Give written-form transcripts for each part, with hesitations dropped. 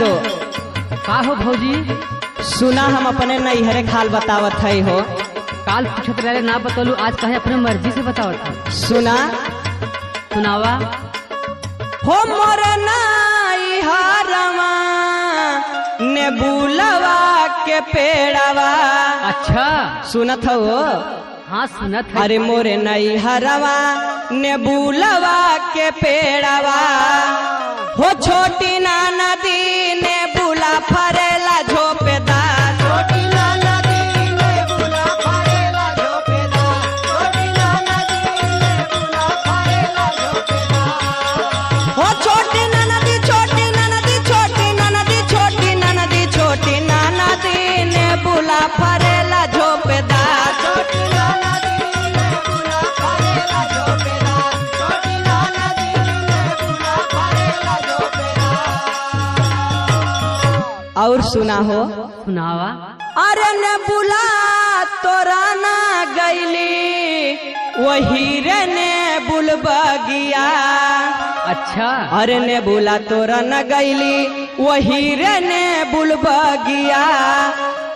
दो। का हो भौजी? सुना हम अपने नैहरे खाल बतावत है हो। काल पूछत रहे ना बतलू, आज कहे अपने मर्जी से बतावत था। सुना सुनावा। हो मोर नैहरवा ने बुलवा के पेड़वा। अच्छा सुनत हो? हाँ सुनत है। अरे मोरे नैहरवा ने बुलवा के पेड़वा हो छोटी ना नदी ने बुला फरेला झोपेदार। छोटी ना नदी ने बुला फरेला झोपेदार। छोटी ना नदी ने बुला फरेला झोपेदार। हो छोटी ना नदी, छोटी ना नदी, छोटी ना नदी, छोटी ना नदी, छोटी ना नदी ने बुला फरेला झोपेदार। छोटी ना नदी ने बुला फरेला झोपेदार। छोटी ना नदी ने बुला फरेला झोपेदार। और सुना हो? सुनावा। अरे ने बुला तोरा ना गईली वही रे ने बुलबगिया। अच्छा अरे ने बुला तोरा न गईली वही रे ने बुलबगिया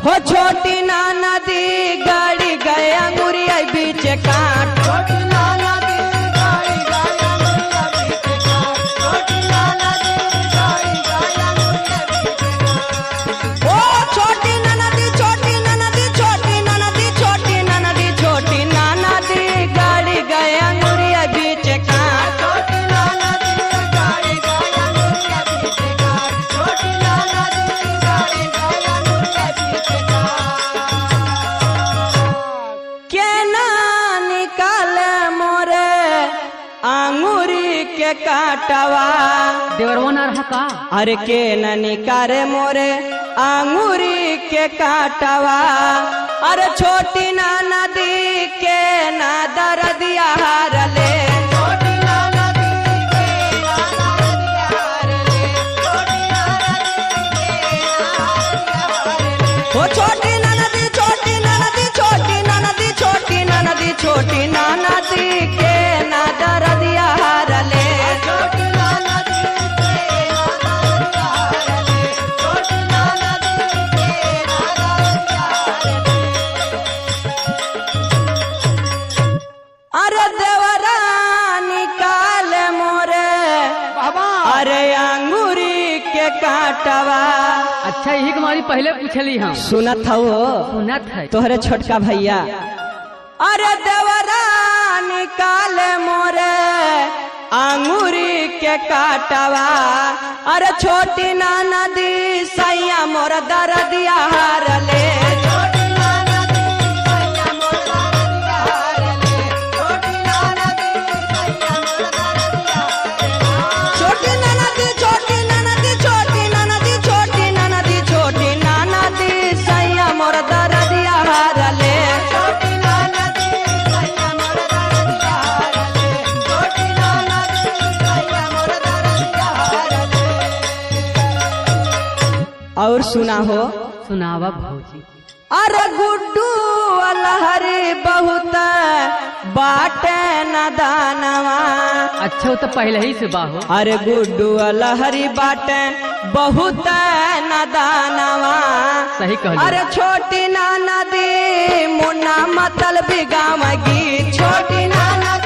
हो छोटी ना नदी गाड़ी गए अंगुरिया बीच काट। छोटी ना नदी गाड़ी गए अंगुरिया बीच काट। छोटी ना नदी गाड़ी गए अंगुरिया बीच काट। ओ छोटी ना नदी, छोटी ना नदी, छोटी ना नदी, छोटी ना नदी, छोटी ना नदी गाड़ी गए अंगुरिया बीच काट। छोटी ना नदी गाड़ी गए अंगुरिया बीच काट। छोटी ना नदी गाड़ी गए अंगुरिया बीच काट। के ना निकाले मोरे अंगूरी के काटवा। देवरवा ना रहा का? अरे के न निकारे मोरे अंगूरी के काटवा। अरे छोटी ना नदी के ना दरदिया हारले। छोटी ना नदी के ना दरदिया हारले। छोटी ना नदी के ना दरदिया हारले। हो छोटी ना नदी, छोटी ना नदी, छोटी ना नदी, छोटी ना नदी, छोटी ना नदी के ना दरदिया हारले। छोटी ना नदी के ना दरदिया हारले। छोटी ना नदी के ना दरदिया हारले। अरे देवरा निकाल मोरे अरे अंगूरी के काटवा। अच्छा यही तुम्हारी पहले पूछली हम। सुनत हो? सुनत है। तोहरे छोटका भैया। अरे देवरा निकाल मोरे अंगूरी के काटवा। अरे छोटी ना नदी सैया मोर दरदिया हारले। छोटी ना नदी सैया मोर दरदिया हारले। छोटी ना नदी सैया मोर दरदिया हारले। छोटी ना नदी, छोटी ना नदी, छोटी ना नदी, छोटी ना नदी, छोटी ना नदी सैया मोर दरदिया हारले। छोटी ना नदी सैया मोर दरदिया हारले। छोटी ना नदी सैया मोर दरदिया हारले। और सुना हो? सुनावा भौजी। अरे गुड्डू अलहरी बहुत बाटे न दानवा। अच्छा वो तो पहले ही से बाहो। अरे गुड्डू अलहरी बाटे बहुत न दानवा। सही कहली। अरे छोटी ना नदी मुन्ना मतल भी गाँव की। छोटी ना नदी